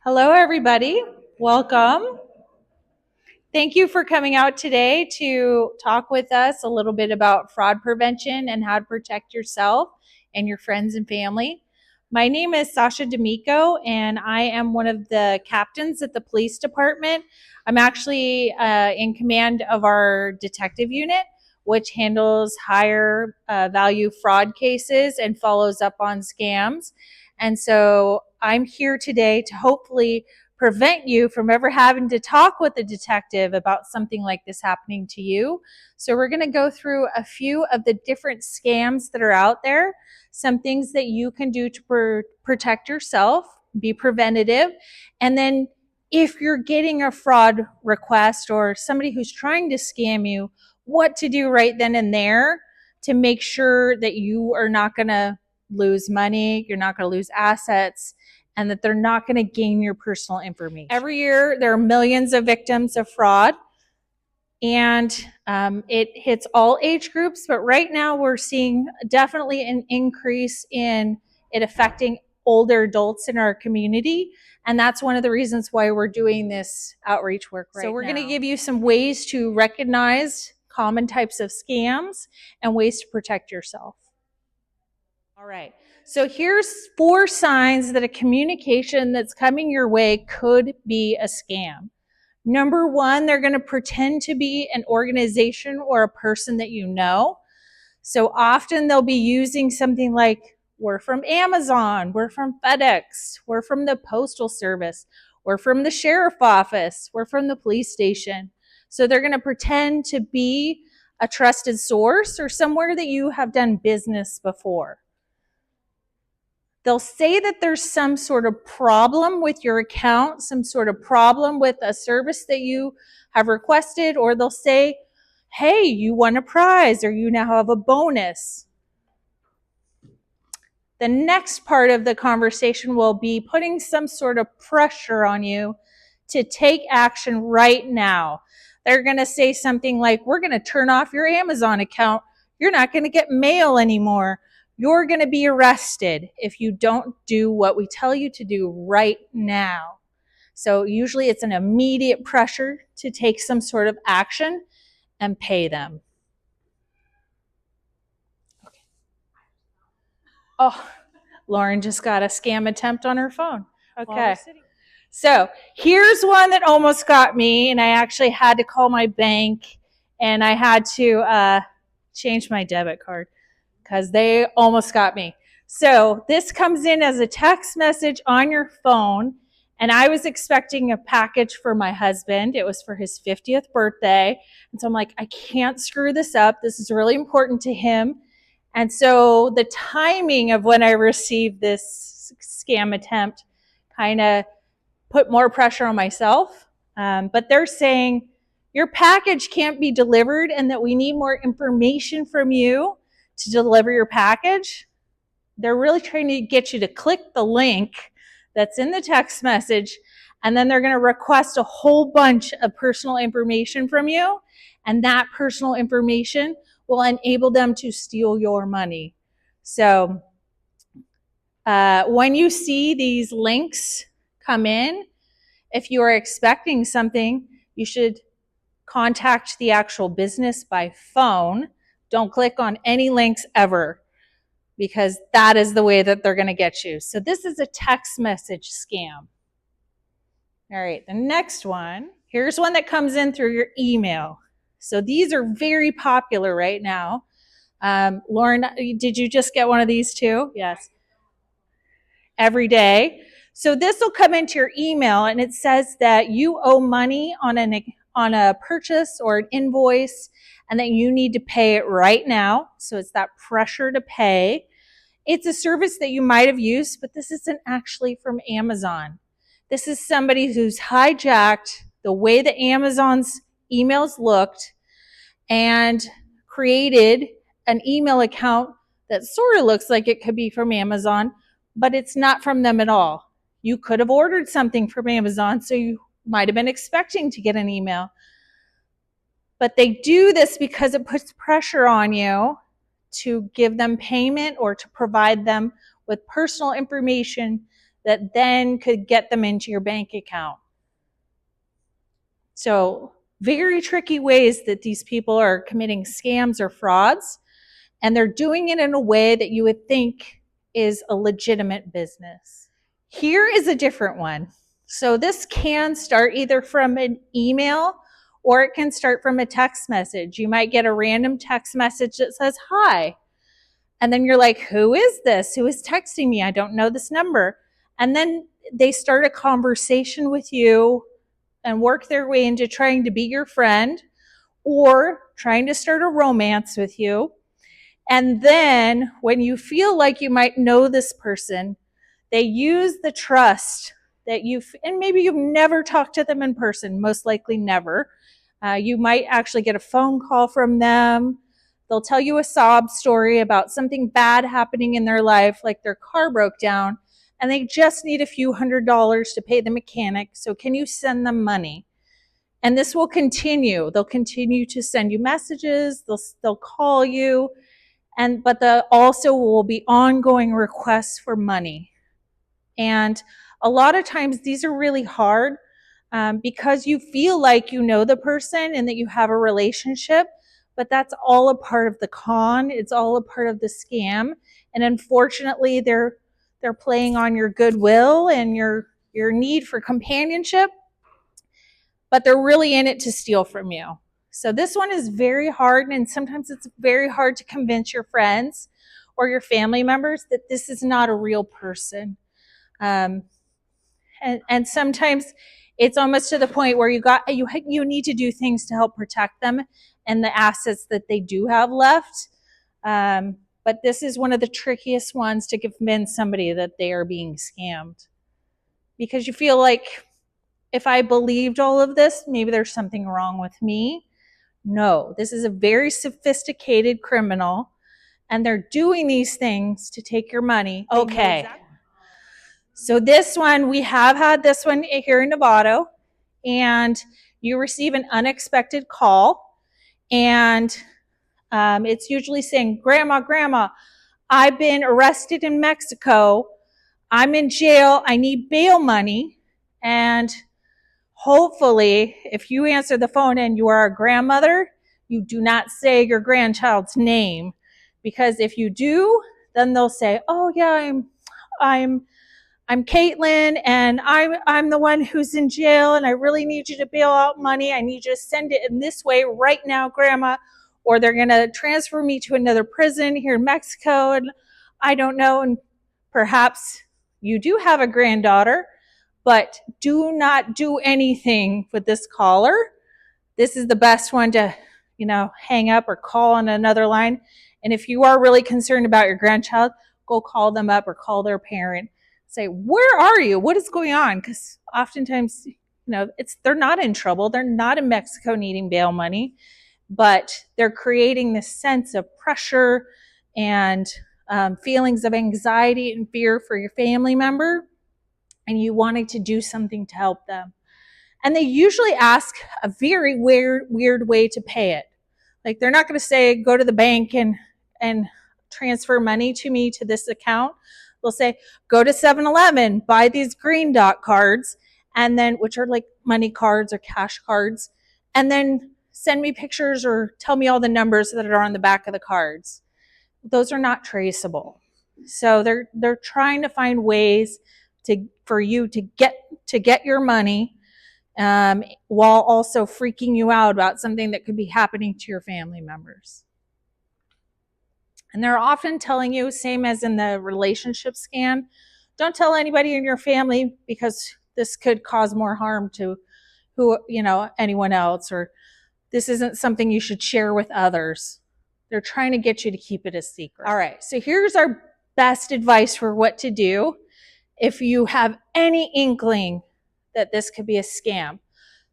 Hello, everybody. Welcome. Thank you for coming out today to talk with us a little bit about fraud prevention and how to protect yourself and your friends and family. My name is Sasha D'Amico, and I am one of the captains at the police department. I'm actually in command of our detective unit, which handles higher value fraud cases and follows up on scams. And so I'm here today to hopefully prevent you from ever having to talk with a detective about something like this happening to you. So we're going to go through a few of the different scams that are out there, some things that you can do to protect yourself, be preventative, and then if you're getting a fraud request or somebody who's trying to scam you, what to do right then and there to make sure that you are not going to lose money, you're not going to lose assets, and that they're not going to gain your personal information. Every year, there are millions of victims of fraud, and it hits all age groups. But right now, we're seeing definitely an increase in it affecting older adults in our community. And that's one of the reasons why we're doing this outreach work right now. So we're going to give you some ways to recognize common types of scams and ways to protect yourself. All right. So here's 4 signs that a communication that's coming your way could be a scam. Number 1, they're going to pretend to be an organization or a person that you know. So often they'll be using something like, we're from Amazon, we're from FedEx, we're from the Postal Service, we're from the sheriff office, we're from the police station. So they're going to pretend to be a trusted source or somewhere that you have done business before. They'll say that there's some sort of problem with your account, some sort of problem with a service that you have requested, or they'll say, hey, you won a prize or you now have a bonus. The next part of the conversation will be putting some sort of pressure on you to take action right now. They're going to say something like, we're going to turn off your Amazon account. You're not going to get mail anymore. You're going to be arrested if you don't do what we tell you to do right now. So usually it's an immediate pressure to take some sort of action and pay them. Okay. Oh, Lauren just got a scam attempt on her phone. Okay. So here's one that almost got me, and I actually had to call my bank, and I had to change my debit card because they almost got me. So this comes in as a text message on your phone, and I was expecting a package for my husband. It was for his 50th birthday. And so I'm like, I can't screw this up. This is really important to him. And so the timing of when I received this scam attempt kind of put more pressure on myself. But they're saying your package can't be delivered and that we need more information from you to deliver your package. They're really trying to get you to click the link that's in the text message, and then they're going to request a whole bunch of personal information from you, and that personal information will enable them to steal your money. So when you see these links come in, if you are expecting something, you should contact the actual business by phone. Don't click on any links ever, because that is the way that they're going to get you. So this is a text message scam. All right, the next one. Here's one that comes in through your email. So these are very popular right now. Lauren, did you just get one of these too? Yes. Every day. So this will come into your email, and it says that you owe money on a purchase or an invoice, and that you need to pay it right now. So it's that pressure to pay. It's a service that you might have used, but this isn't actually from Amazon. This is somebody who's hijacked the way that Amazon's emails looked and created an email account that sort of looks like it could be from Amazon, but it's not from them at all. You could have ordered something from Amazon, so you might have been expecting to get an email. But they do this because it puts pressure on you to give them payment or to provide them with personal information that then could get them into your bank account. So very tricky ways that these people are committing scams or frauds, and they're doing it in a way that you would think is a legitimate business. Here is a different one. So this can start either from an email or it can start from a text message. You might get a random text message that says, "Hi." And then you're like, "Who is this? Who is texting me? I don't know this number." And then they start a conversation with you and work their way into trying to be your friend or trying to start a romance with you. And then when you feel like you might know this person, they use the trust that and maybe you've never talked to them in person, most likely never. You might actually get a phone call from them. They'll tell you a sob story about something bad happening in their life, like their car broke down, and they just need a few $100s to pay the mechanic. So can you send them money? And this will continue. They'll continue to send you messages. They'll call you, but also will be ongoing requests for money. And a lot of times these are really hard because you feel like you know the person and that you have a relationship, but that's all a part of the con. It's all a part of the scam. And unfortunately, they're playing on your goodwill and your need for companionship, but they're really in it to steal from you. So this one is very hard, and sometimes it's very hard to convince your friends or your family members that this is not a real person. And sometimes it's almost to the point where you need to do things to help protect them and the assets that they do have left. But this is one of the trickiest ones to convince somebody that they are being scammed, because you feel like, if I believed all of this, maybe there's something wrong with me. No, this is a very sophisticated criminal, and they're doing these things to take your money. Okay. So this one, we have had this one here in Novato, and you receive an unexpected call, and it's usually saying, Grandma, I've been arrested in Mexico. I'm in jail. I need bail money. And hopefully, if you answer the phone and you are a grandmother, you do not say your grandchild's name, because if you do, then they'll say, "Oh yeah, I'm Caitlin, and I'm the one who's in jail, and I really need you to bail out money. I need you to send it in this way right now, Grandma, or they're gonna transfer me to another prison here in Mexico, and I don't know." And perhaps you do have a granddaughter, but do not do anything with this caller. This is the best one to, hang up or call on another line. And if you are really concerned about your grandchild, go call them up or call their parent. Say, "Where are you? What is going on?" Because oftentimes, they're not in trouble. They're not in Mexico needing bail money, but they're creating this sense of pressure and feelings of anxiety and fear for your family member, and you wanting to do something to help them. And they usually ask a very weird way to pay it. Like, they're not going to say, "Go to the bank and transfer money to me to this account." They'll say, "Go to 7-Eleven, buy these green dot cards, and then, which are like money cards or cash cards, and then send me pictures or tell me all the numbers that are on the back of the cards." Those are not traceable. So they're trying to find ways for you to get your money, while also freaking you out about something that could be happening to your family members. And they're often telling you, same as in the relationship scam, don't tell anybody in your family because this could cause more harm to anyone else, or this isn't something you should share with others. They're trying to get you to keep it a secret. All right, so here's our best advice for what to do if you have any inkling that this could be a scam.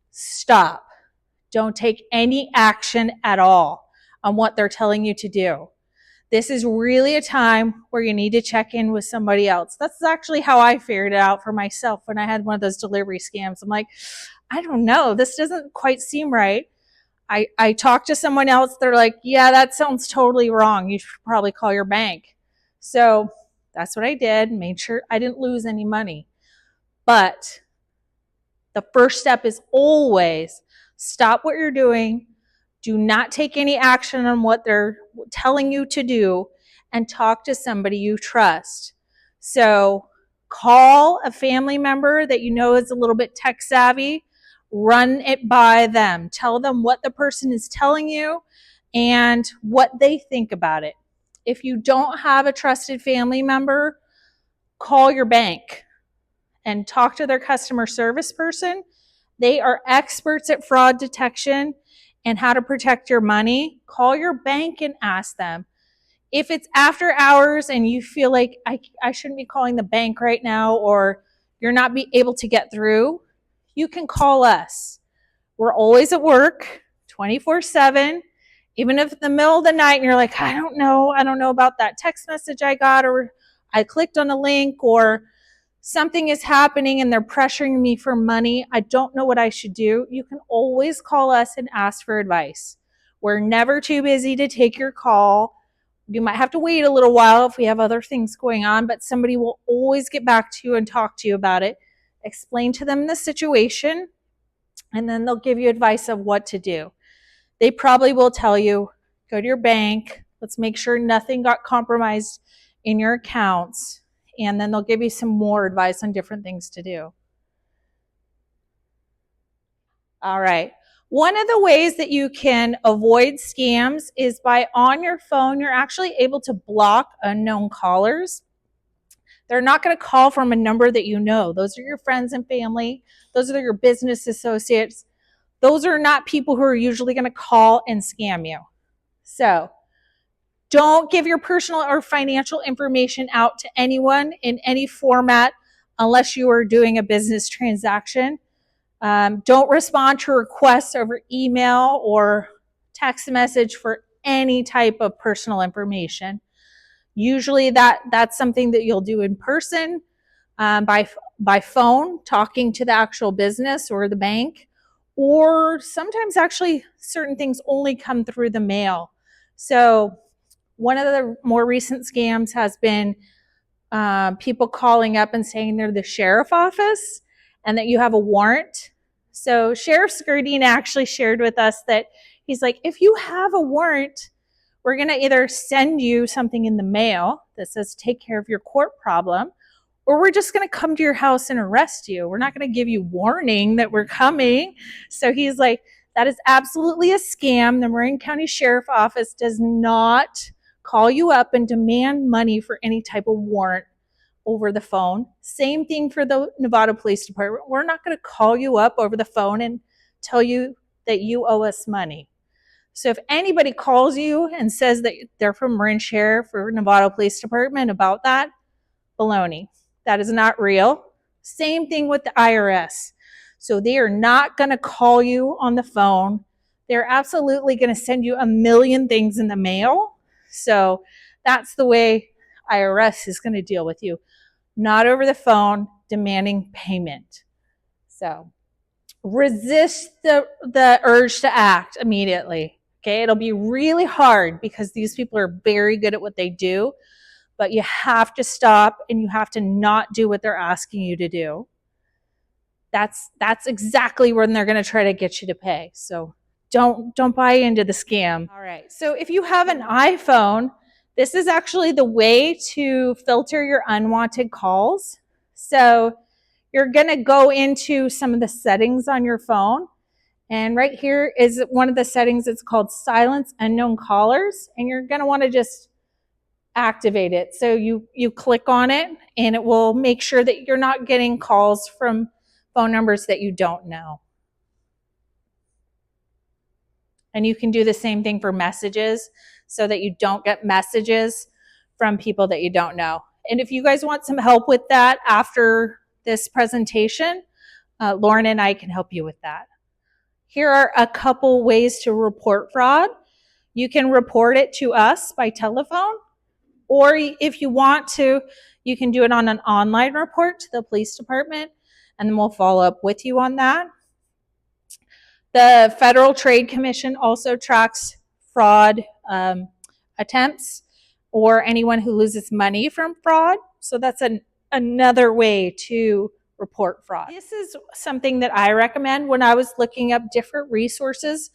Stop. Don't take any action at all on what they're telling you to do. This is really a time where you need to check in with somebody else. That's actually how I figured it out for myself when I had one of those delivery scams. I'm like, I don't know, this doesn't quite seem right. I talked to someone else. They're like, "Yeah, that sounds totally wrong. You should probably call your bank." So That's what I did, made sure I didn't lose any money. But the first step is always stop what you're doing. Do not take any action on what they're telling you to do, and talk to somebody you trust. So call a family member that you know is a little bit tech savvy, run it by them. Tell them what the person is telling you and what they think about it. If you don't have a trusted family member, call your bank and talk to their customer service person. They are experts at fraud detection and how to protect your money. Call your bank and ask them. If it's after hours and you feel like I shouldn't be calling the bank right now, or you're not be able to get through, you can call us. We're always at work 24/7. Even if in the middle of the night and you're like, I don't know about that text message I got, or I clicked on a link, or something is happening and they're pressuring me for money, I don't know what I should do, you can always call us and ask for advice. We're never too busy to take your call. You might have to wait a little while if we have other things going on, but somebody will always get back to you and talk to you about it. Explain to them the situation, and then they'll give you advice of what to do. They probably will tell you, go to your bank, let's make sure nothing got compromised in your accounts, and then they'll give you some more advice on different things to do. All right. One of the ways that you can avoid scams is by, on your phone, you're actually able to block unknown callers. They're not going to call from a number that you know. Those are your friends and family. Those are your business associates. Those are not people who are usually going to call and scam you. So don't give your personal or financial information out to anyone in any format unless you are doing a business transaction. Don't respond to requests over email or text message for any type of personal information. Usually that's something that you'll do in person, by phone, talking to the actual business or the bank, or sometimes actually certain things only come through the mail. So one of the more recent scams has been people calling up and saying they're the sheriff office and that you have a warrant. So Sheriff Skurdine actually shared with us that he's like, if you have a warrant, we're going to either send you something in the mail that says take care of your court problem, or we're just going to come to your house and arrest you. We're not going to give you warning that we're coming. So he's like, that is absolutely a scam. The Marin County Sheriff Office does not call you up and demand money for any type of warrant over the phone. Same thing for the Novato Police Department. We're not going to call you up over the phone and tell you that you owe us money. So if anybody calls you and says that they're from Marin Sheriff or Novato Police Department about that, baloney. That is not real. Same thing with the IRS. So they are not going to call you on the phone. They're absolutely going to send you a million things in the mail. So that's the way IRS is going to deal with you. Not over the phone, demanding payment. So resist the urge to act immediately. Okay, it'll be really hard because these people are very good at what they do, but you have to stop and you have to not do what they're asking you to do. That's exactly when they're going to try to get you to pay. So don't buy into the scam. All right. So if you have an iPhone, this is actually the way to filter your unwanted calls. So you're going to go into some of the settings on your phone. And right here is one of the settings. It's called Silence Unknown Callers. And you're going to want to just activate it. So you click on it and it will make sure that you're not getting calls from phone numbers that you don't know. And you can do the same thing for messages so that you don't get messages from people that you don't know. And if you guys want some help with that after this presentation, Lauren and I can help you with that. Here are a couple ways to report fraud. You can report it to us by telephone, or if you want to, you can do it on an online report to the police department, and then we'll follow up with you on that. The Federal Trade Commission also tracks fraud attempts. or anyone who loses money from fraud. So that's another way to report fraud. This is something that I recommend when I was looking up different resources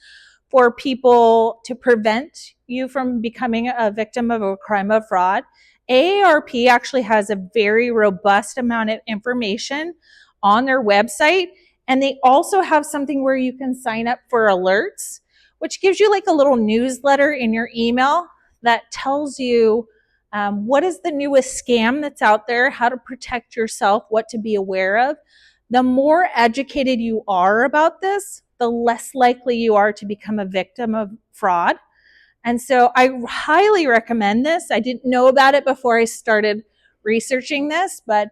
for people to prevent you from becoming a victim of a crime of fraud. AARP actually has a very robust amount of information on their website, and they also have something where you can sign up for alerts, which gives you like a little newsletter in your email that tells you what is the newest scam that's out there, how to protect yourself, what to be aware of. The more educated you are about this, the less likely you are to become a victim of fraud. And so I highly recommend this. I didn't know about it before I started researching this, but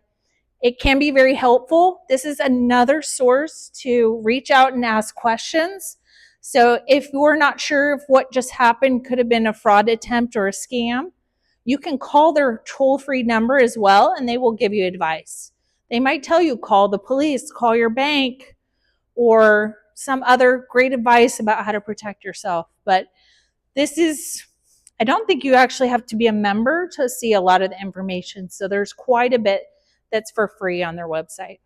it can be very helpful. This is another source to reach out and ask questions. So if you're not sure if what just happened could have been a fraud attempt or a scam, you can call their toll-free number as well, and they will give you advice. They might tell you, call the police, call your bank, or some other great advice about how to protect yourself. But I don't think you actually have to be a member to see a lot of the information. So there's quite a bit that's for free on their website.